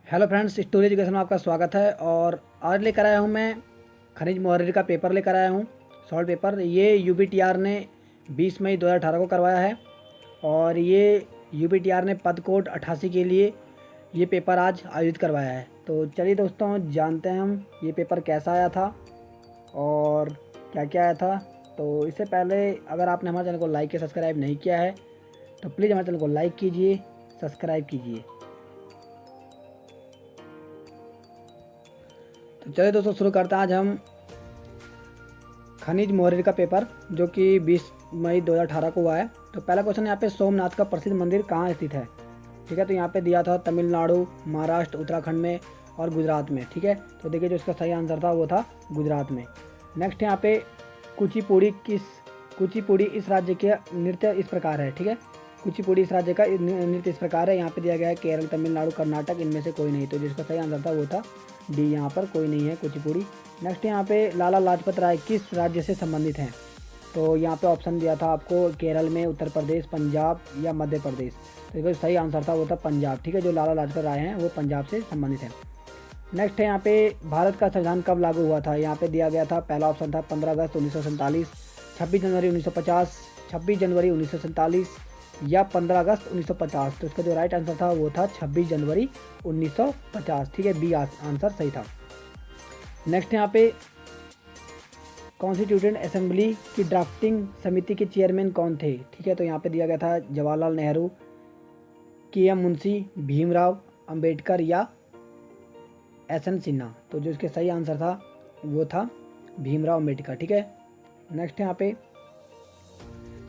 Hello friends, story education में आपका स्वागत है। और आज लेकर आया हूँ मैं खनिज मुहर्रिर का पेपर लेकर आया हूँ। सॉल्व पेपर ये यूबीटीआर ने 20 मई 2018 को करवाया है। और ये यूबीटीआर ने पद कोड 88 के लिए ये पेपर आज आयोजित करवाया है। तो चलिए दोस्तों, जानते हैं हम ये पेपर कैसा आया था और क्या क्या आया था। तो इससे पहले अगर आपने हमारे चैनल को लाइक या सब्सक्राइब नहीं किया है तो प्लीज़ हमारे चैनल को लाइक कीजिए, सब्सक्राइब कीजिए। तो चलिए दोस्तों, शुरू करते हैं आज हम खनिज मुहर्रिर का पेपर, जो कि 20 मई 2018 को हुआ है। तो पहला क्वेश्चन यहाँ पे, सोमनाथ का प्रसिद्ध मंदिर कहाँ स्थित है? ठीक है, तो यहाँ पे दिया था तमिलनाडु, महाराष्ट्र, उत्तराखंड में और गुजरात में। ठीक है, तो देखिए जो इसका सही आंसर था वो था गुजरात में। नेक्स्ट यहाँ पे, कुचिपुड़ी इस राज्य के नृत्य इस प्रकार है। ठीक है, कुचिपुड़ी इस राज्य का नृत्य इस प्रकार है। यहाँ पे दिया गया है केरल, तमिलनाडु, कर्नाटक, इनमें से कोई नहीं। तो जिसका सही आंसर था वो था डी, यहाँ पर कोई नहीं है कुचिपुड़ी। नेक्स्ट यहाँ पे, लाला लाजपत राय किस राज्य से संबंधित हैं? तो यहाँ पे ऑप्शन दिया था आपको केरल में, उत्तर प्रदेश, पंजाब या मध्य प्रदेश। तो जो सही आंसर था वो था पंजाब। ठीक है, जो लाला लाजपत राय हैं वो पंजाब से संबंधित हैं। नेक्स्ट है यहाँ पे, भारत का संविधान कब लागू हुआ था? यहाँ पे दिया गया था, पहला ऑप्शन था 15 अगस्त 1947, 26 जनवरी 1950, 26 जनवरी 1947 या 15 अगस्त 1950। तो इसका जो राइट आंसर था वो था 26 जनवरी 1950। ठीक है, बी आंसर सही था। नेक्स्ट यहाँ पे, कॉन्स्टिट्यूटेंट असेंबली की ड्राफ्टिंग समिति के चेयरमैन कौन थे? ठीक है, तो यहाँ पे दिया गया था जवाहरलाल नेहरू, के एम मुंशी, भीमराव अंबेडकर या एस.एन. सिन्हा। तो जो इसके सही आंसर था वो था भीमराव अंबेडकर। ठीक है, नेक्स्ट यहाँ पे,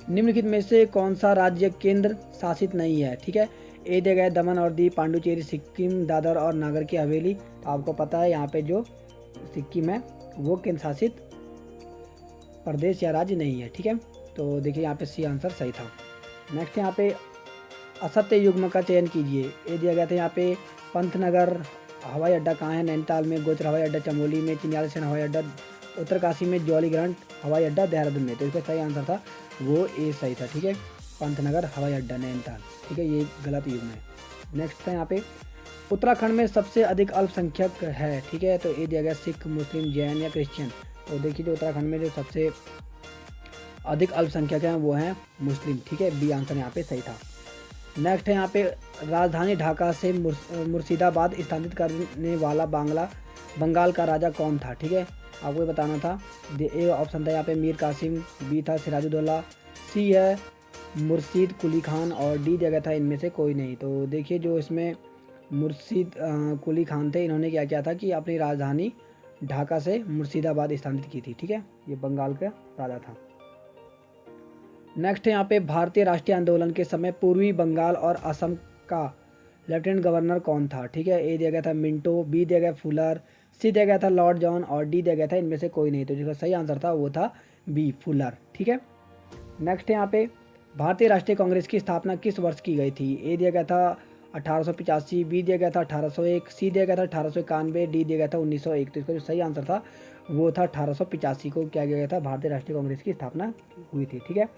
निम्नलिखित में से कौन सा राज्य केंद्र शासित नहीं है? ठीक है, ए दिया गया दमन और दीव, पांडुचेरी, सिक्किम, दादर और नागर की हवेली। तो आपको पता है यहाँ पे जो सिक्किम है वो केंद्र शासित प्रदेश या राज्य नहीं है। ठीक है, तो देखिए यहाँ पे सी आंसर सही था। नेक्स्ट यहाँ पे, असत्य युग्म का चयन कीजिए। ए दिया गया था यहाँ पे, पंतनगर हवाई अड्डा कहाँ है? नैनीताल में। गोचर हवाई अड्डा चमोली में। चिन्याल सेन हवाई अड्डा उत्तरकाशी में। जौलीग्रांट हवाई अड्डा देहरादून में। तो इसका सही आंसर था वो ए सही था। ठीक है, पंतनगर हवाई अड्डा नैनीताल। ठीक है, ये गलत युग्म है। नेक्स्ट है यहाँ पे, उत्तराखंड में सबसे अधिक अल्पसंख्यक है। ठीक है, तो ए दिया गया सिख, मुस्लिम, जैन या क्रिश्चियन। तो देखिए जो उत्तराखंड में जो सबसे अधिक अल्पसंख्यक हैं वो हैं मुस्लिम। ठीक है, बी आंसर यहाँ पे सही था। नेक्स्ट है यहाँ पे, राजधानी ढाका से मुर्शिदाबाद स्थानांतरित करने वाला बंगाल का राजा कौन था? ठीक है, आपको ये बताना था। ए ऑप्शन था यहाँ पे मीर कासिम, बी था सिराजुद्दौला, सी है मुर्शीद कुली खान और डी दिया गया था इनमें से कोई नहीं। तो देखिए जो इसमें मुर्शीद कुली खान थे, इन्होंने क्या किया था कि अपनी राजधानी ढाका से मुर्शिदाबाद स्थानांतरित की थी। ठीक है, ये बंगाल का राजा था। नेक्स्ट है यहाँ पे, भारतीय राष्ट्रीय आंदोलन के समय पूर्वी बंगाल और असम का लेफ्टिनेंट गवर्नर कौन था? ठीक है, ए दिया गया था मिंटो, बी दिया गया फुलर, सी दिया गया था लॉर्ड जॉन और डी दिया गया था इनमें से कोई नहीं। तो जिसका सही आंसर था वो था बी, फुलर। ठीक है, नेक्स्ट है यहाँ पे, भारतीय राष्ट्रीय कांग्रेस की स्थापना किस वर्ष की गई थी? ए दिया गया था 1885, बी दिया गया था 1801, सी दिया गया था 1891, डी दिया गया था 1901। तो इसका जो सही आंसर था वो था 1885 को क्या किया गया था, भारतीय राष्ट्रीय कांग्रेस की स्थापना हुई थी। ठीक है,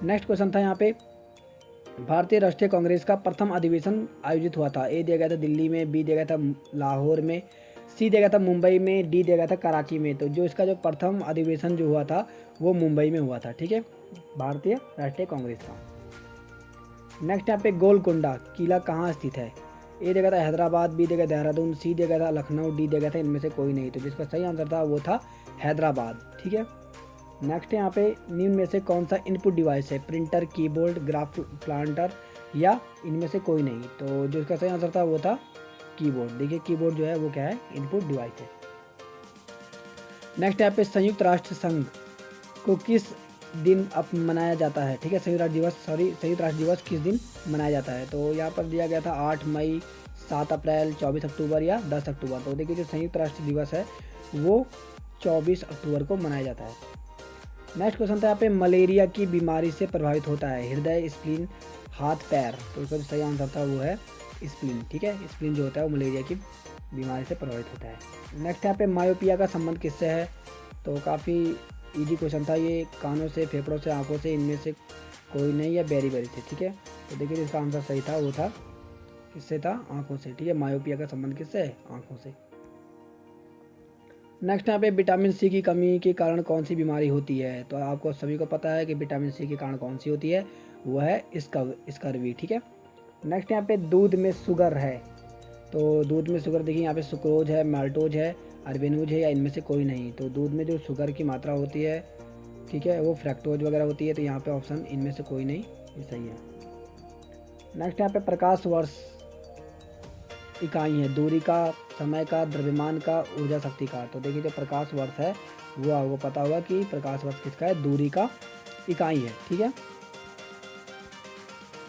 नेक्स्ट क्वेश्चन था यहाँ पे, भारतीय राष्ट्रीय कांग्रेस का प्रथम अधिवेशन आयोजित हुआ था। ए दिया गया था दिल्ली में, बी दिया गया था लाहौर में, सी दिया गया था मुंबई में, डी दिया गया था कराची में। तो जो इसका जो प्रथम अधिवेशन जो हुआ था वो मुंबई में हुआ था। ठीक है, भारतीय राष्ट्रीय कांग्रेस का। नेक्स्ट यहाँ पे, गोलकुंडा किला कहाँ स्थित है? ए दिया गया था हैदराबाद, बी दिया गया देहरादून, सी दिया गया था लखनऊ, डी दिया गया था इनमें से कोई नहीं। तो जिसका सही आंसर था वो था हैदराबाद। ठीक है, नेक्स्ट यहाँ पे, निम्न में से कौन सा इनपुट डिवाइस है? प्रिंटर, कीबोर्ड, ग्राफ प्लांटर या इनमें से कोई नहीं। तो जो इसका सही आंसर था वो था कीबोर्ड। देखिए कीबोर्ड जो है वो क्या है, इनपुट डिवाइस है। नेक्स्ट यहाँ पे, संयुक्त राष्ट्र संघ को किस दिन अब मनाया जाता है? ठीक है, संयुक्त राष्ट्र दिवस किस दिन मनाया जाता है? तो यहाँ पर दिया गया था 8 मई, 7 अप्रैल, 24 अक्टूबर या 10 अक्टूबर। तो देखिए जो संयुक्त राष्ट्र दिवस है वो 24 अक्टूबर को मनाया जाता है। नेक्स्ट क्वेश्चन था यहाँ पे, मलेरिया की बीमारी से प्रभावित होता है हृदय, स्प्लीन, हाथ, पैर। तो इसका जो सही आंसर था वो है स्प्लीन। ठीक है, स्प्लीन जो होता है वो मलेरिया की बीमारी से प्रभावित होता है। नेक्स्ट यहाँ पे, मायोपिया का संबंध किससे है? तो काफ़ी इजी क्वेश्चन था ये, कानों से, फेफड़ों से, आंखों से, इनमें से कोई नहीं या बेरी बेरी से। ठीक है, तो देखिए इसका आंसर सही था वो था किससे था? आंखों से, ठीक है। मायोपिया का संबंध किससे है? आंखों से। नेक्स्ट यहाँ पे विटामिन सी की कमी के कारण कौन सी बीमारी होती है? तो आपको सभी को पता है कि विटामिन सी के कारण कौन सी होती है, वो है स्कर्वी, ठीक है। नेक्स्ट यहाँ पे दूध में शुगर है, तो दूध में शुगर देखिए यहाँ पे सुक्रोज है, माल्टोज है, अर्बेनोज है, या इनमें से कोई नहीं। तो दूध में जो शुगर की मात्रा होती है, ठीक है, वो फ्रैक्टोज वगैरह होती है। तो यहाँ पे ऑप्शन इनमें से कोई नहीं, ये सही है। नेक्स्ट यहाँ पे प्रकाश वर्ष इकाई है, दूरी का, समय का, द्रव्यमान का, ऊर्जा शक्ति का। तो देखिए जो प्रकाश वर्ष है वो आपको पता होगा कि प्रकाश वर्ष किसका है? दूरी का इकाई है, ठीक है।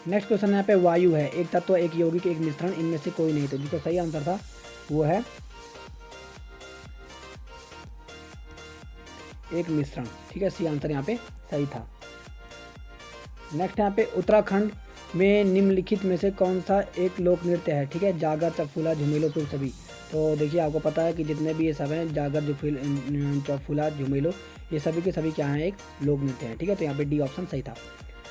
नेक्स्ट क्वेश्चन यहाँ पे वायु है, एक तत्व, एक यौगिक, एक मिश्रण, इनमें से कोई नहीं। तो जिसका सही आंसर था वो है एक मिश्रण, ठीक है। सी आंसर यहाँ पे सही था। नेक्स्ट यहाँ पे उत्तराखंड में निम्नलिखित में से कौन सा एक लोक नृत्य है? ठीक है, जागर, चौफूला, झुमेलो, फिर सभी। तो देखिए आपको पता है कि जितने भी ये सब हैं, जागर, चौफूला, झुमेलो, ये सभी के सभी क्या हैं? एक लोक नृत्य है, ठीक है। तो यहाँ पे डी ऑप्शन सही था।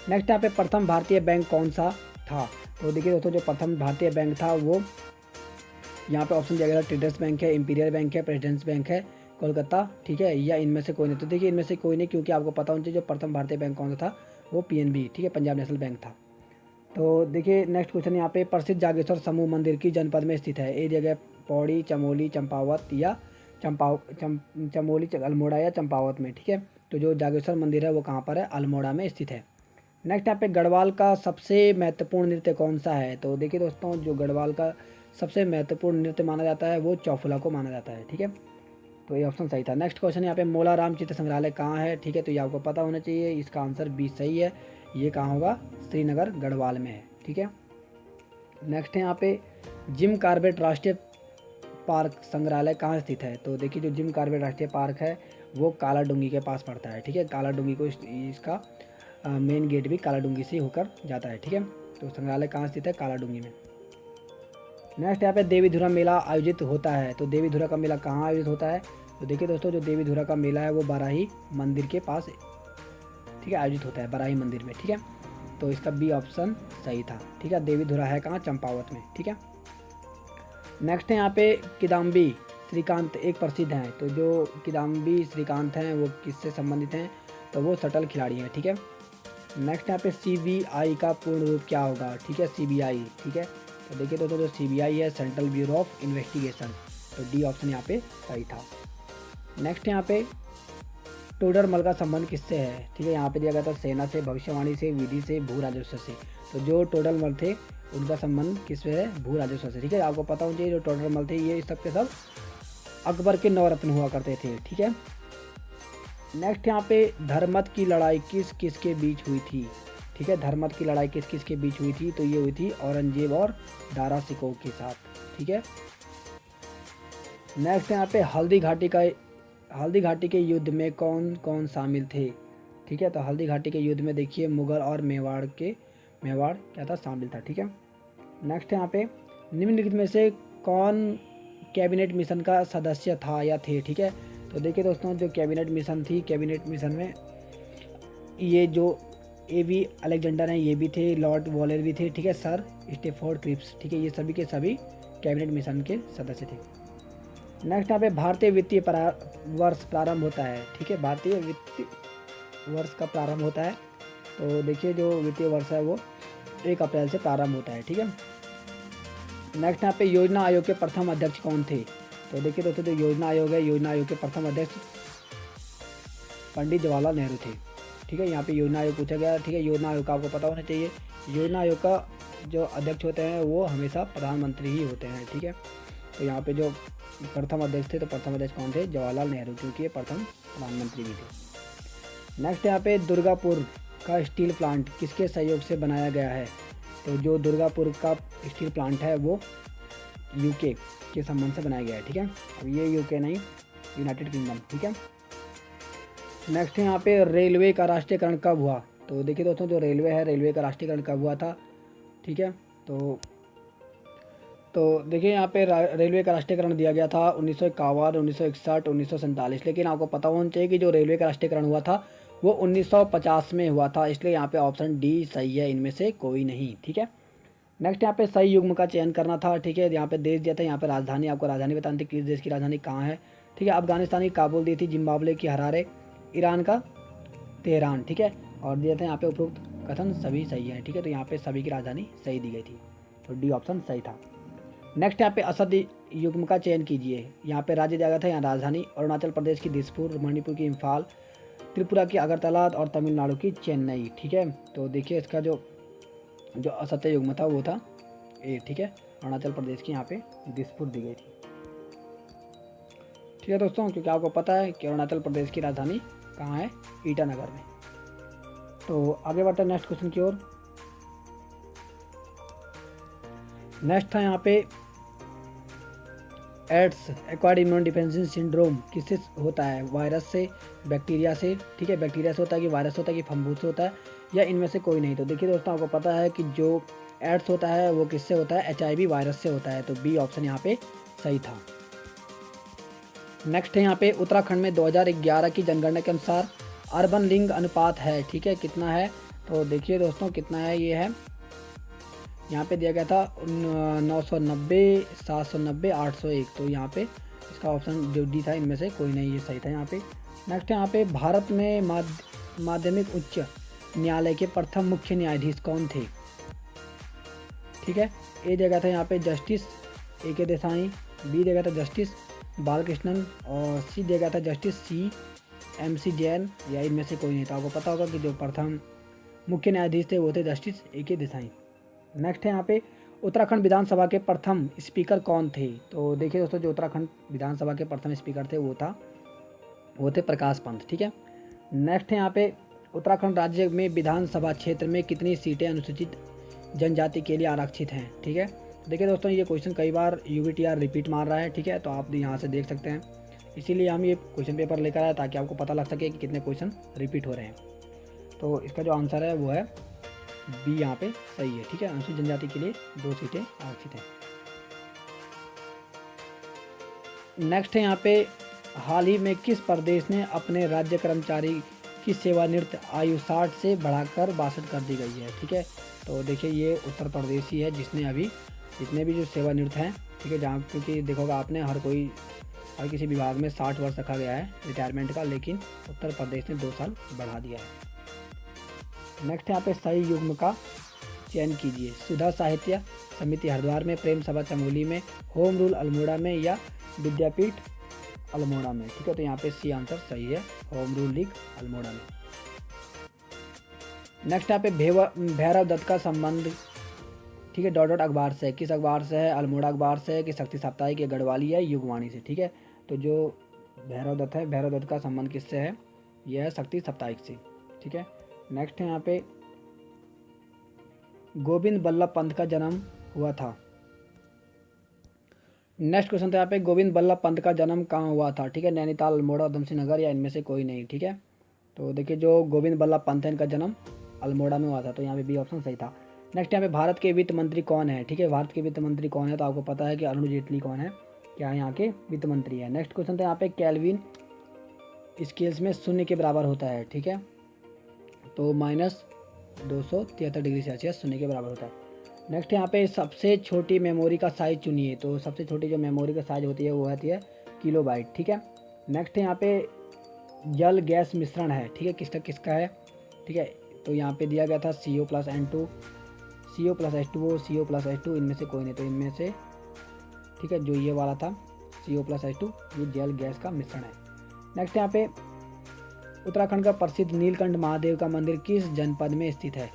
नेक्स्ट यहाँ पे प्रथम भारतीय बैंक कौन सा था? तो देखिए दोस्तों जो प्रथम भारतीय बैंक था वो यहाँ पे ऑप्शन दिया गया था, ट्रेडर्स बैंक है, इंपीरियल बैंक है, प्रेसिडेंट्स बैंक है, कोलकाता, ठीक है, या इनमें से कोई नहीं। तो देखिए इनमें से कोई नहीं, क्योंकि आपको पता होना चाहिए जो प्रथम भारतीय बैंक कौन सा था, वो पीएनबी, ठीक है, पंजाब नेशनल बैंक था। तो देखिए नेक्स्ट क्वेश्चन यहाँ पे प्रसिद्ध जागेश्वर समूह मंदिर की जनपद में स्थित है? ए जगह पौड़ी, चमोली, चंपावत, या चमोली, अल्मोड़ा, या चंपावत में, ठीक है। तो जो जागेश्वर मंदिर है वो कहाँ पर है? अल्मोड़ा में स्थित है। नेक्स्ट यहाँ पे गढ़वाल का सबसे महत्वपूर्ण नृत्य कौन सा है? तो देखिए दोस्तों जो गढ़वाल का सबसे महत्वपूर्ण नृत्य माना जाता है वो चौफुला को माना जाता है, ठीक है। तो ये ऑप्शन सही था। नेक्स्ट क्वेश्चन यहाँ पे मोलाराम चित्र संग्रहालय कहाँ है? ठीक है, तो ये आपको पता होना चाहिए, इसका आंसर बी सही है। ये कहाँ होगा? श्रीनगर गढ़वाल में है, ठीक है। नेक्स्ट है यहाँ पे जिम कॉर्बेट राष्ट्रीय पार्क संग्रहालय कहाँ स्थित है? तो देखिए जो जिम कॉर्बेट राष्ट्रीय पार्क है वो कालाडूंगी के पास पड़ता है, ठीक है। कालाडूंगी को इसका मेन गेट भी कालाडूंगी से होकर जाता है, ठीक है। तो संग्रहालय कहाँ स्थित है? कालाडूंगी में। नेक्स्ट यहाँ पे देवी धुरा मेला आयोजित होता है, तो देवी धुरा का मेला कहाँ आयोजित होता है? तो देखिए दोस्तों जो देवी धुरा का मेला है वो बाराही मंदिर के पास, ठीक है, आयोजित होता है बाराही मंदिर में, ठीक है। तो इसका बी ऑप्शन सही था, ठीक है। देवी धुरा है कहाँ? चंपावत में, ठीक है। नेक्स्ट है यहाँ पे किदाम्बी श्रीकांत एक प्रसिद्ध हैं, तो जो किदाम्बी श्रीकांत हैं वो किससे संबंधित हैं? तो वो शटल खिलाड़ी हैं, ठीक है। नेक्स्ट यहाँ पे CBI का पूर्ण रूप क्या होगा? ठीक है, CBI, ठीक है। तो देखिए दोस्तों जो CBI है सेंट्रल ब्यूरो ऑफ इन्वेस्टिगेशन, तो डी ऑप्शन यहाँ पे सही था। नेक्स्ट यहाँ पे टोडरमल का संबंध किससे है? ठीक है, यहाँ पे दिया गया था सेना से, भविष्यवाणी से, विधि से, भू राजस्व से। तो जो टोडरमल थे उनका संबंध किससे है? भू राजस्व से, ठीक है। आपको पता होना चाहिए जो टोडरमल थे ये सब के सब अकबर के नवरत्न हुआ करते थे, ठीक है। नेक्स्ट यहाँ पे धर्मत की लड़ाई किस किस के बीच हुई थी? ठीक है, धर्मत की लड़ाई किस किस के बीच हुई थी? तो ये हुई थी औरंगजेब और दारा सिकोह के साथ, ठीक है। नेक्स्ट यहाँ पे हल्दी घाटी के युद्ध में कौन कौन शामिल थे? ठीक है, तो हल्दी घाटी के युद्ध में देखिए मुगल और मेवाड़ क्या था? शामिल था, ठीक है। नेक्स्ट यहाँ पे निम्नलिखित में से कौन कैबिनेट मिशन का सदस्य था या थे? ठीक है, तो देखिए दोस्तों जो कैबिनेट मिशन थी, कैबिनेट मिशन में ये जो A.V. अलेक्जेंडर हैं ये भी थे, लॉर्ड वॉलेर भी थे, ठीक है, सर स्टेफोर्ड क्रिप्स, ठीक है, ये सभी के सभी कैबिनेट मिशन के सदस्य थे। नेक्स्ट यहाँ पे भारतीय वित्तीय वर्ष प्रारंभ होता है, ठीक है, भारतीय वित्तीय वर्ष का प्रारंभ होता है। तो देखिए जो वित्तीय वर्ष है वो 1 अप्रैल से प्रारंभ होता है, ठीक है। नेक्स्ट यहाँ पे योजना आयोग के प्रथम अध्यक्ष कौन थे? तो देखिए दोस्तों जो योजना आयोग है, योजना आयोग के प्रथम अध्यक्ष पंडित जवाहरलाल नेहरू थे, ठीक है। यहाँ पे योजना आयोग पूछा गया, ठीक है। योजना आयोग का आपको पता होना चाहिए, योजना आयोग का जो अध्यक्ष होते हैं वो हमेशा प्रधानमंत्री ही होते हैं, ठीक है। तो यहाँ पे जो प्रथम अध्यक्ष थे, तो प्रथम अध्यक्ष कौन थे? जवाहरलाल नेहरू, क्योंकि ये प्रथम प्रधानमंत्री भी थे। नेक्स्ट यहाँ पे दुर्गापुर का स्टील प्लांट किसके सहयोग से बनाया गया है? तो जो दुर्गापुर का स्टील प्लांट है वो UK के संबंध से बनाया गया है, ठीक है। अब ये UK नहीं, यूनाइटेड किंगडम, ठीक है। नेक्स्ट है यहाँ पे रेलवे का राष्ट्रीयकरण कब हुआ? तो देखिए दोस्तों जो रेलवे है, रेलवे का राष्ट्रीयकरण कब हुआ था? ठीक है, तो देखिए यहाँ पे रेलवे का राष्ट्रीयकरण दिया गया था 1951, 1961, 1947। लेकिन आपको पता होना चाहिए कि जो रेलवे का राष्ट्रीयकरण हुआ था वो 1950 में हुआ था, इसलिए यहाँ पे ऑप्शन डी सही है, इनमें से कोई नहीं, ठीक है। नेक्स्ट यहाँ पे सही युग्म का चयन करना था, ठीक है। यहाँ पे देश दिया था, यहाँ पे राजधानी, आपको राजधानी बतानी थी किस देश की राजधानी कहाँ है, ठीक है। अफगानिस्तान की काबुल दी थी, जिम्बाब्वे की हरारे, ईरान का तेहरान, ठीक है। और दिया था यहाँ पे उपरोक्त कथन सभी सही है, ठीक है। तो यहाँ पे सभी की राजधानी सही दी गई थी, तो डी ऑप्शन सही था। नेक्स्ट यहाँ पे असद युग्म का चयन कीजिए। यहाँ पे राज्य दिया गया था, यहाँ राजधानी अरुणाचल प्रदेश की दिसपुर, मणिपुर की इम्फाल, त्रिपुरा की अगरतला और तमिलनाडु की चेन्नई, ठीक है। तो देखिए इसका जो असत्य युग्म था वो था ए, ठीक है। अरुणाचल प्रदेश की यहाँ पे दिसपुर दी गई थी, ठीक है दोस्तों। क्योंकि आपको पता है कि अरुणाचल प्रदेश की राजधानी कहाँ है, ईटानगर में। तो आगे बढ़ते हैं नेक्स्ट क्वेश्चन की ओर। नेक्स्ट था यहाँ पे AIDS, acquired immune deficiency syndrome किससे होता है, वायरस से, बैक्टीरिया से, ठीक है। बैक्टीरिया से होता है कि वायरस होता है कि फंगस से होता है, या इनमें से कोई नहीं। तो देखिए दोस्तों, आपको पता है कि जो एड्स होता है वो किससे होता है, HIV वायरस से होता है। तो बी ऑप्शन यहाँ पे सही था। नेक्स्ट है यहाँ पे उत्तराखंड में 2011 की जनगणना के अनुसार अर्बन लिंग अनुपात है, ठीक है, कितना है। तो देखिए दोस्तों कितना है, ये है यहाँ पे दिया गया था 990, 790, 801। तो यहाँ पे इसका ऑप्शन जो डी था इनमें से कोई नहीं, ये सही था यहाँ पे। नेक्स्ट यहाँ पे भारत में माध्यमिक उच्च न्यायालय के प्रथम मुख्य न्यायाधीश कौन थे, ठीक है। ए दिया गया था यहाँ पे जस्टिस AK देसाई, बी दिया गया था जस्टिस बालकृष्णन, और सी दिया गया था जस्टिस CMC जैन, या इनमें से कोई नहीं था। आपको पता होगा कि जो प्रथम मुख्य न्यायाधीश थे वो थे जस्टिस AK देसाई। नेक्स्ट है यहाँ पे उत्तराखंड विधानसभा के प्रथम स्पीकर कौन थे। तो देखिए दोस्तों, जो उत्तराखंड विधानसभा के प्रथम स्पीकर थे वो थे प्रकाश पंत, ठीक है। नेक्स्ट है यहाँ पे उत्तराखंड राज्य में विधानसभा क्षेत्र में कितनी सीटें अनुसूचित जनजाति के लिए आरक्षित हैं, ठीक है। देखिए दोस्तों, ये क्वेश्चन कई बार UBTR रिपीट मार रहा है, ठीक है। तो आप यहाँ से देख सकते हैं, इसीलिए हम ये क्वेश्चन पेपर लेकर आए ताकि आपको पता लग सके कि कितने क्वेश्चन रिपीट हो रहे हैं। तो इसका जो आंसर है वो है बी, यहाँ पे सही है, ठीक है। अनुसूचित जनजाति के लिए 2 सीटें आरक्षित हैं। नेक्स्ट है यहाँ पे हाल ही में किस प्रदेश ने अपने राज्य कर्मचारी की सेवानिवृत्त आयु 60 से बढ़ाकर 62 कर दी गई है, ठीक है। तो देखिए ये उत्तर प्रदेश ही है जिसने अभी जितने भी जो सेवानिवृत्त हैं, ठीक है, जहाँ क्योंकि देखोगा आपने हर किसी विभाग में 60 वर्ष रखा गया है रिटायरमेंट का, लेकिन उत्तर प्रदेश ने 2 साल बढ़ा दिया है। नेक्स्ट यहाँ पे सही युग्म का चयन कीजिए। सुधा साहित्य समिति हरिद्वार में, प्रेम सभा चमोली में, होम रूल अल्मोड़ा में, या विद्यापीठ अल्मोड़ा में, ठीक है। तो यहाँ पे सी आंसर सही है, होम रूल लीग अल्मोड़ा में। नेक्स्ट यहाँ पे भैरव दत्त का संबंध, ठीक है, डॉट अखबार से, किस अखबार से है, अल्मोड़ा अखबार से, कि शक्ति साप्ताहिक, गढ़वाली है, युगवाणी से, ठीक है। तो जो भैरव दत्त है, भैरव दत्त का संबंध किससे है, यह है शक्ति साप्ताहिक से, ठीक है। नेक्स्ट है यहाँ पे गोविंद बल्लभ पंत का जन्म हुआ था। नेक्स्ट क्वेश्चन था यहाँ पे गोविंद बल्लभ पंत का जन्म कहाँ हुआ था, ठीक है। नैनीताल, अल्मोड़ा, उधमसिंह नगर, या इनमें से कोई नहीं, ठीक है। तो देखिए जो गोविंद बल्लभ पंत है इनका जन्म अल्मोड़ा में हुआ था, तो यहाँ पे बी ऑप्शन सही था। नेक्स्ट यहाँ पे भारत के वित्त मंत्री कौन है, ठीक है। भारत के वित्त मंत्री कौन है, तो आपको पता है कि अरुण जेटली कौन है, क्या यहाँ के वित्त मंत्री है। नेक्स्ट क्वेश्चन था यहाँ पे केल्विन स्केल्स में 0 के बराबर होता है, ठीक है। तो -273 डिग्री सेल्सियस 0 के बराबर होता है। नेक्स्ट यहाँ पे सबसे छोटी मेमोरी का साइज चुनिए। तो सबसे छोटी जो मेमोरी का साइज होती है वो होती है किलोबाइट, ठीक है। नेक्स्ट यहाँ पे जल गैस मिश्रण है, ठीक है, किसका है, ठीक है। तो यहाँ पे दिया गया था CO+N2, CO+H2O, CO+H2, इनमें से कोई नहीं। तो इनमें से, ठीक है, जो ये वाला था CO+H2, ये जल गैस का मिश्रण है। नेक्स्ट यहाँ पे उत्तराखंड का प्रसिद्ध नीलकंठ महादेव का मंदिर किस जनपद में स्थित है,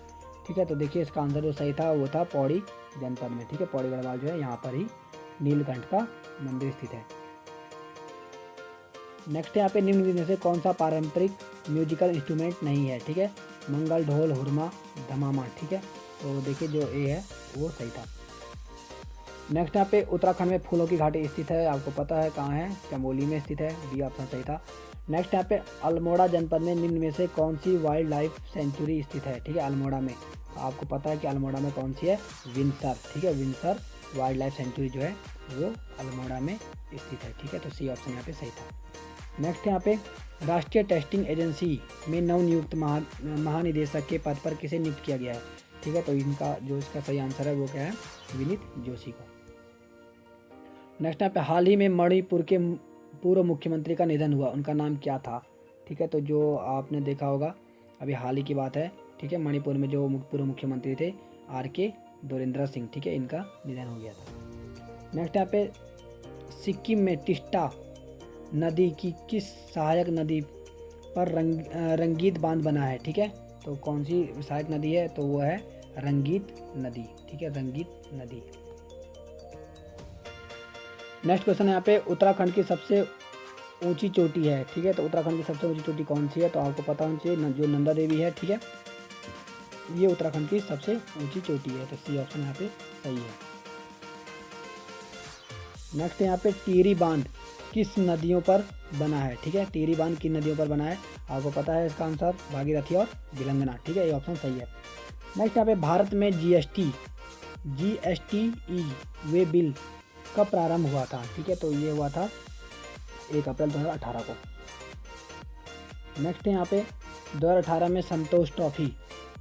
ठीक है। तो देखिए इसका आंसर जो सही था वो था पौड़ी जनपद में, ठीक है। पौड़ी गढ़वाल जो है यहाँ पर ही नीलकंठ का मंदिर स्थित है। नेक्स्ट यहाँ पे निम्न में से कौन सा पारंपरिक म्यूजिकल इंस्ट्रूमेंट नहीं है, ठीक है। मंगल, ढोल, हुरमा, धमामा, ठीक है। तो देखिए जो ए है वो सही था। नेक्स्ट यहाँ पे उत्तराखंड में फूलों की घाटी स्थित है, आपको पता है कहाँ है, चमोली में स्थित है, बी ऑप्शन सही था। नेक्स्ट यहाँ पे अल्मोड़ा जनपद में निम्न में से कौन सी वाइल्ड लाइफ सेंचुरी स्थित है, ठीक है। अल्मोड़ा में आपको पता है कि अल्मोड़ा में कौन सी है, विंसर, ठीक है। विंसर वाइल्ड लाइफ सेंचुरी जो है वो अल्मोड़ा में स्थित है, ठीक है। तो सी ऑप्शन यहाँ पे सही था। नेक्स्ट यहाँ पे राष्ट्रीय टेस्टिंग एजेंसी में नवनियुक्त महानिदेशक के पद पर किसे नियुक्त किया गया है, ठीक है, तो इनका जो इसका सही आंसर है वो क्या है, विनीत जोशी का। नेक्स्ट यहाँ पे हाल ही में मणिपुर के पूर्व मुख्यमंत्री का निधन हुआ, उनका नाम क्या था। ठीक है, तो जो आपने देखा होगा अभी हाल ही की बात है, ठीक है, मणिपुर में जो पूर्व मुख्यमंत्री थे RK दोरेंद्र सिंह, ठीक है, इनका निधन हो गया था। नेक्स्ट यहाँ पे सिक्किम में टिस्टा नदी की किस सहायक नदी पर रंगीत बांध बना है। ठीक है, तो कौन सी सहायक नदी है, तो वो है रंगीत नदी। ठीक है, रंगीत नदी। नेक्स्ट क्वेश्चन है यहाँ पे उत्तराखंड की सबसे ऊंची चोटी है। ठीक है, तो उत्तराखंड की सबसे ऊंची चोटी कौन सी है, तो आपको पता होना चाहिए, जो नंदा देवी है। ठीक है, ये उत्तराखंड की सबसे ऊंची चोटी है, तो सी ऑप्शन यहाँ पे सही है। नेक्स्ट यहाँ पे टिहरी बांध किस नदियों पर बना है। ठीक है, टिहरी बांध किन नदियों पर बना है, आपको पता है इसका आंसर, भागीरथी और बिलंगना। ठीक है, ये ऑप्शन सही है। नेक्स्ट यहाँ पे भारत में GSTE वे बिल कब प्रारंभ हुआ था। ठीक है, तो ये हुआ था 1 अप्रैल 2018 को। नेक्स्ट है यहाँ पे 2018 में संतोष ट्रॉफी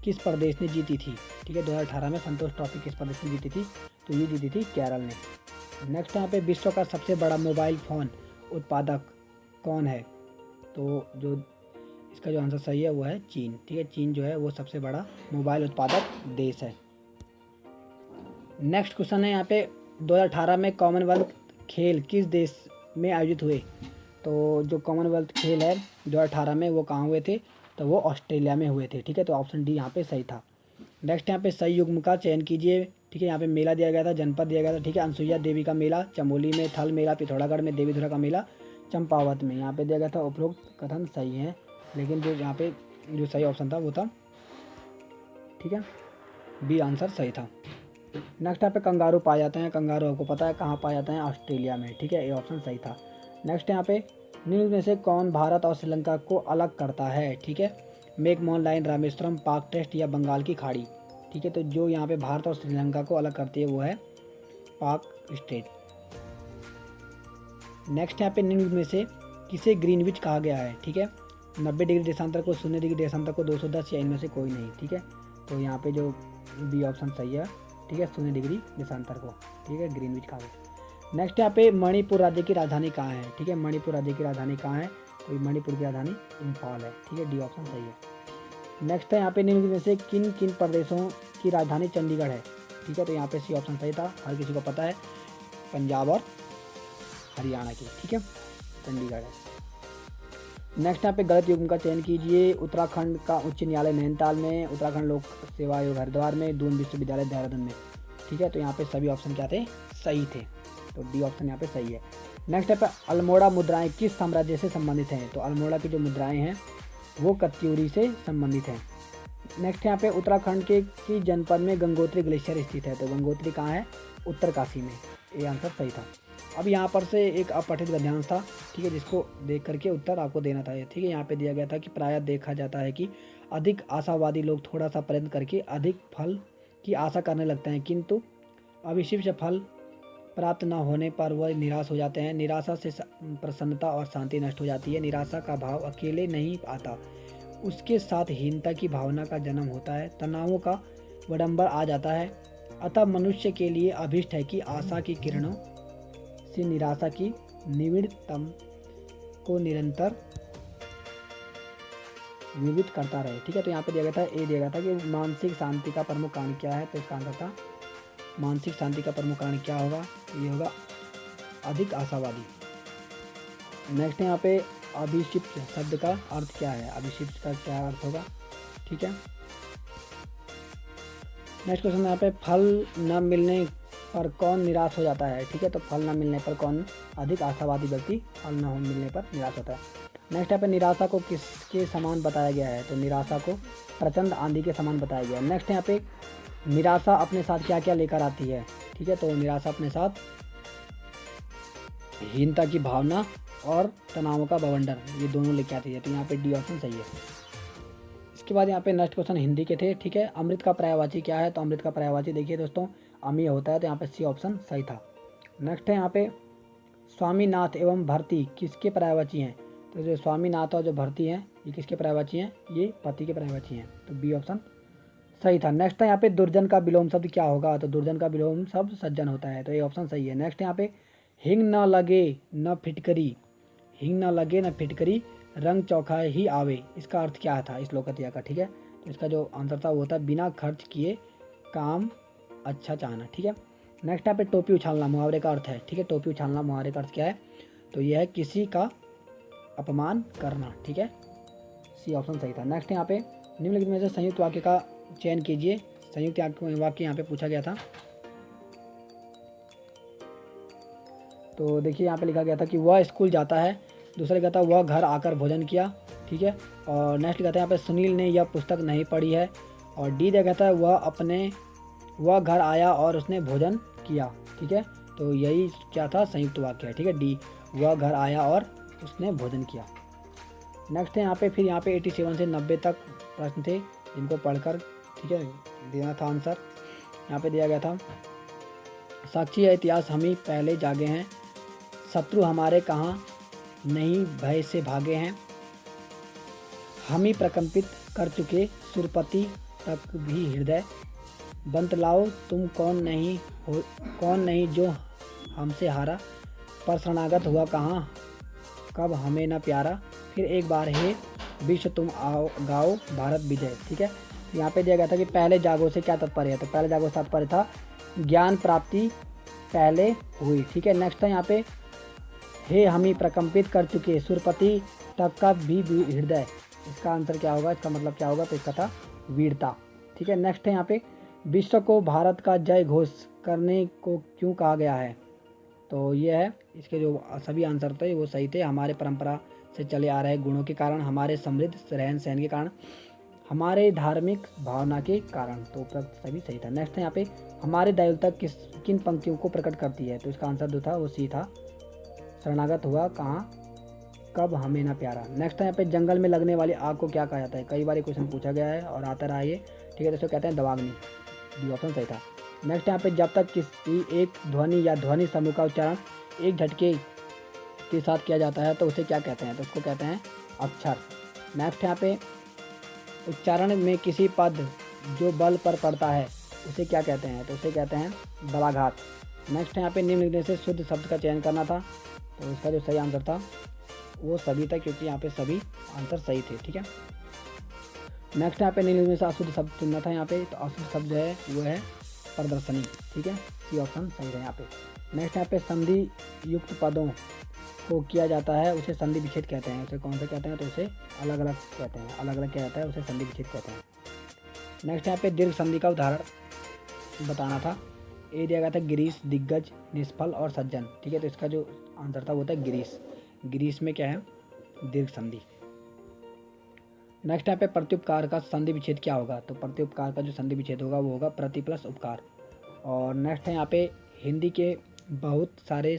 किस प्रदेश ने जीती थी। ठीक है, 2018 में संतोष ट्रॉफी किस प्रदेश ने जीती थी, तो ये जीती थी केरल ने। नेक्स्ट यहाँ पे विश्व का सबसे बड़ा मोबाइल फ़ोन उत्पादक कौन है, तो जो इसका जो आंसर सही है वो है चीन। ठीक है, चीन जो है वो सबसे बड़ा मोबाइल उत्पादक देश है। नेक्स्ट क्वेश्चन है यहाँ पे 2018 में कॉमनवेल्थ खेल किस देश में आयोजित हुए, तो जो कॉमनवेल्थ खेल है 2018 में वो कहाँ हुए थे, तो वो ऑस्ट्रेलिया में हुए थे। ठीक है, तो ऑप्शन डी यहाँ पे सही था। नेक्स्ट यहाँ पे सही युग्म का चयन कीजिए। ठीक है, यहाँ पे मेला दिया गया था, जनपद दिया गया था। ठीक है, अनसुईया देवी का मेला चमोली में, थल मेला पिथौरागढ़ में, देवीधुरा का मेला चंपावत में, यहाँ पे दिया गया था। उपरोक्त कथन सही है, लेकिन जो यहाँ पे जो सही ऑप्शन था वो था, ठीक है, बी आंसर सही था। नेक्स्ट यहाँ पे कंगारू पाए जाते हैं, कंगारू आपको पता है कहाँ पाए जाते हैं, ऑस्ट्रेलिया में। ठीक है, ये ऑप्शन सही था। नेक्स्ट यहाँ पे निम्न में से कौन भारत और श्रीलंका को अलग करता है। ठीक है, मैकमोहन लाइन, रामेश्वरम, पाक टेस्ट या बंगाल की खाड़ी। ठीक है, तो जो यहाँ पे भारत और श्रीलंका को अलग करती है वो है पाक स्टेट। नेक्स्ट यहाँ पे निम्न में से किसे ग्रीनविच कहा गया है। ठीक है, 90 डिग्री देशांतर को, 0 डिग्री देशांतर को, 210 या इनमें से कोई नहीं। ठीक है, तो यहाँ पे जो बी ऑप्शन सही है। ठीक है, 0 डिग्री देशांतर को, ठीक है, ग्रीनविच कहा गया। नेक्स्ट यहाँ पे मणिपुर राज्य की राजधानी कहाँ है। ठीक है, मणिपुर राज्य की राजधानी कहाँ है, तो मणिपुर की राजधानी इम्फाल है। ठीक है, डी ऑप्शन सही है। नेक्स्ट है यहाँ पे निम्न में से किन किन प्रदेशों की राजधानी चंडीगढ़ है। ठीक है, तो यहाँ पे सी ऑप्शन सही था, हर किसी को पता है, पंजाब और हरियाणा की। ठीक है, चंडीगढ़ है। नेक्स्ट यहाँ पे गलत युग्म का चयन कीजिए। उत्तराखंड का उच्च न्यायालय नैनीताल में, उत्तराखंड लोक सेवा आयोग हरिद्वार में, दून विश्वविद्यालय देहरादून में। ठीक है, तो यहाँ पे सभी ऑप्शन क्या थे, सही थे, तो डी ऑप्शन यहाँ पे सही है। नेक्स्ट यहाँ पे अल्मोड़ा मुद्राएं किस साम्राज्य से संबंधित हैं, तो अल्मोड़ा की जो मुद्राएं हैं वो कत्यूरी से संबंधित हैं। नेक्स्ट यहाँ पे उत्तराखंड के की जनपद में गंगोत्री ग्लेशियर स्थित है, तो गंगोत्री कहाँ है, उत्तरकाशी में, ये आंसर सही था। अब यहाँ पर से एक अपठित गद्यांश था, ठीक है, जिसको देख करके उत्तर आपको देना था। ठीक है, यहाँ पे दिया गया था कि प्रायः देखा जाता है कि अधिक आशावादी लोग थोड़ा सा प्रयत्न करके अधिक फल की आशा करने लगते हैं, किंतु अभिष्ट फल प्राप्त न होने पर वह निराश हो जाते हैं। निराशा से प्रसन्नता और शांति नष्ट हो जाती है। निराशा का भाव अकेले नहीं आता, उसके साथ हीनता की भावना का जन्म होता है, तनावों का विडंबर आ जाता है। अतः मनुष्य के लिए अभिष्ट है कि आशा की किरणों से निराशा की निविड़तम को निरंतर विविध करता रहे। ठीक है, तो यहाँ पे दिया गया था, ए दिया गया था कि मानसिक शांति का प्रमुख कारण क्या है, तो इसका आंसर था मानसिक शांति का प्रमुख कारण क्या होगा, ये होगा अधिक आशावादी। नेक्स्ट यहाँ पे अभिक्षिप्त शब्द का अर्थ क्या है, अभिक्षिप्त का क्या अर्थ होगा। ठीक है, नेक्स्ट क्वेश्चन यहाँ पे फल न मिलने पर कौन निराश हो जाता है। ठीक है, तो फल न मिलने पर कौन, अधिक आशावादी व्यक्ति फल न मिलने पर निराश होता है। नेक्स्ट यहाँ पे निराशा को किसके समान बताया गया है, तो निराशा को प्रचंड आंधी के समान बताया गया है। नेक्स्ट यहाँ पे निराशा अपने साथ क्या क्या लेकर आती है। ठीक है, तो निराशा अपने साथ हीनता की भावना और तनावों का बवंडर, ये दोनों लेके आती है, तो यहाँ पे डी ऑप्शन सही है। इसके बाद यहाँ पे नेक्स्ट क्वेश्चन हिंदी के थे। ठीक है, अमृत का पर्यायवाची क्या है, तो अमृत का पर्यायवाची देखिए दोस्तों अमीय होता है, तो यहाँ पे सी ऑप्शन सही था। नेक्स्ट है यहाँ पे स्वामीनाथ एवं भरती किसके पर्यायवाची हैं, तो जो स्वामीनाथ और जो भरती हैं ये किसके पर्यायवाची हैं, ये पति के पर्यायवाची हैं, तो बी ऑप्शन सही था। नेक्स्ट है यहाँ पे दुर्जन का विलोम शब्द क्या होगा, तो दुर्जन का विलोम शब्द सज्जन होता है, तो ये ऑप्शन सही है। नेक्स्ट यहाँ पे हिंग न लगे न फिटकरी, हिंग न लगे न फिटकरी रंग चौखा ही आवे, इसका अर्थ क्या था इस लोकतिया का, ठीक है। तो इसका जो आंसर था वो था बिना खर्च किए काम अच्छा चाहना, ठीक है। नेक्स्ट यहाँ पे टोपी उछालना मुहावरे का अर्थ है, ठीक है। टोपी उछालना मुहावरे का अर्थ क्या है, तो यह है किसी का अपमान करना, ठीक है। सी ऑप्शन सही था। नेक्स्ट यहाँ पे निम्नलिखित में से संयुक्त वाक्य का चयन कीजिए। संयुक्त वाक्य यहाँ पे पूछा गया था, तो देखिए यहाँ पे लिखा गया था कि वह स्कूल जाता है, दूसरा लिखा था वह घर आकर भोजन किया, ठीक है। और नेक्स्ट लिखा था यहाँ पे सुनील ने यह पुस्तक नहीं पढ़ी है, और डी दिया गया था वह घर आया और उसने भोजन किया, ठीक है। तो यही क्या था, संयुक्त वाक्य है, ठीक है, डी, वह घर आया और उसने भोजन किया। नेक्स्ट है यहाँ पे फिर यहाँ पे 87 से 90 तक प्रश्न थे जिनको पढ़कर, ठीक है, देना था आंसर। यहाँ पे दिया गया था साक्षी है इतिहास हम ही पहले जागे हैं, शत्रु हमारे कहाँ नहीं भय से भागे हैं, हम ही प्रकंपित कर चुके सुरपति तक भी हृदय, बंतलाओ तुम कौन नहीं जो हमसे हारा, पर शरणागत हुआ कहाँ कब हमें न प्यारा, फिर एक बार हे विश्व तुम आओ गाओ भारत विजय, ठीक है। यहाँ पे दिया गया था कि पहले जागो से क्या तात्पर्य है, तो पहले जागो से तात्पर्य था ज्ञान प्राप्ति पहले हुई, ठीक है। नेक्स्ट है यहाँ पे हे हम ही प्रकंपित कर चुके सुरपति तक का भी हृदय, इसका आंसर क्या होगा, इसका मतलब क्या होगा, तो इसका था वीरता, ठीक है। नेक्स्ट है यहाँ पे विश्व को भारत का जय घोष करने को क्यों कहा गया है, तो ये है इसके जो सभी आंसर थे वो सही थे। हमारे परंपरा से चले आ रहे गुणों के कारण, हमारे समृद्ध रहन सहन के कारण, हमारे धार्मिक भावना के कारण, तो सभी सही था। नेक्स्ट है यहाँ पे हमारे दयालुता किन पंक्तियों को प्रकट करती है, तो इसका आंसर जो था वो सी था, शरणागत हुआ कहाँ कब हमें ना प्यारा। नेक्स्ट है यहाँ पे जंगल में लगने वाली आग को क्या कहा जाता है, कई बार क्वेश्चन पूछा गया है और आता रहा ये, ठीक है, तो इसको कहते हैं दवाग्नि, डी ऑप्शन सही था। नेक्स्ट यहाँ पे जब तक किसी एक ध्वनि या ध्वनि समूह का उच्चारण एक झटके के साथ किया जाता है तो उसे क्या कहते हैं, तो उसको कहते हैं अक्षर। नेक्स्ट यहाँ पे उच्चारण में किसी पद जो बल पर पड़ता है उसे क्या कहते हैं, तो उसे कहते हैं बलाघात। नेक्स्ट यहाँ पे निम्नलिखित में से शुद्ध शब्द का चयन करना था, तो इसका जो सही आंसर था वो सभी था, क्योंकि यहाँ पे सभी आंसर सही थे, ठीक है। नेक्स्ट यहाँ पे निम्नलिखित में से अशुद्ध शब्द चुनना था यहाँ पे, तो अशुद्ध शब्द जो है वो है प्रदर्शनी, ठीक है, सी ऑप्शन सही है यहाँ पे। नेक्स्ट यहाँ पे संधि युक्त पदों को किया जाता है उसे संधि विच्छेद कहते हैं, उसे कौन से कहते हैं, तो उसे अलग अलग कहते हैं, अलग अलग क्या जाता है उसे संधि विच्छेद कहते हैं। नेक्स्ट यहाँ पे दीर्घ संधि का उदाहरण बताना था, ए दिया गया था गिरीश, दिग्गज, निष्फल और सज्जन, ठीक है। तो इसका जो आंसर था वो था गिरीश, गिरीश में क्या है दीर्घ संधि। नेक्स्ट यहाँ पे प्रत्युपकार का संधि विच्छेद क्या होगा, तो प्रत्युपकार का जो संधि विच्छेद होगा वो होगा प्रति प्लस उपकार। और नेक्स्ट है यहाँ पे हिंदी के बहुत सारे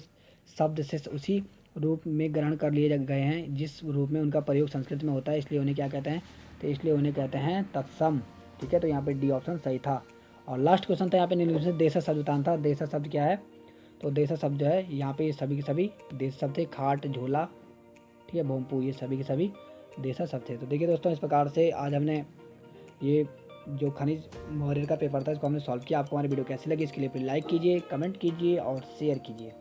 शब्द से उसी रूप में ग्रहण कर लिए गए हैं जिस रूप में उनका प्रयोग संस्कृत में होता है, इसलिए उन्हें क्या कहते हैं, तो इसलिए उन्हें कहते हैं तत्सम, ठीक है। तो यहाँ पे डी ऑप्शन सही था। और लास्ट क्वेश्चन था यहाँ पे निम्नलिखित में देशज शब्द बताना था, देशज शब्द क्या है, तो देशज शब्द जो है यहाँ पे सभी के सभी देश शब्द थे, खाट, झोला, ठीक है, भोमपू, ये सभी के सभी देशज शब्द थे। तो देखिए दोस्तों, इस प्रकार से आज हमने ये जो खनिज मौर्य का पेपर था इसको हमने सॉल्व किया। आपको हमारी वीडियो कैसी लगी इसके लिए लाइक कीजिए, कमेंट कीजिए और शेयर कीजिए।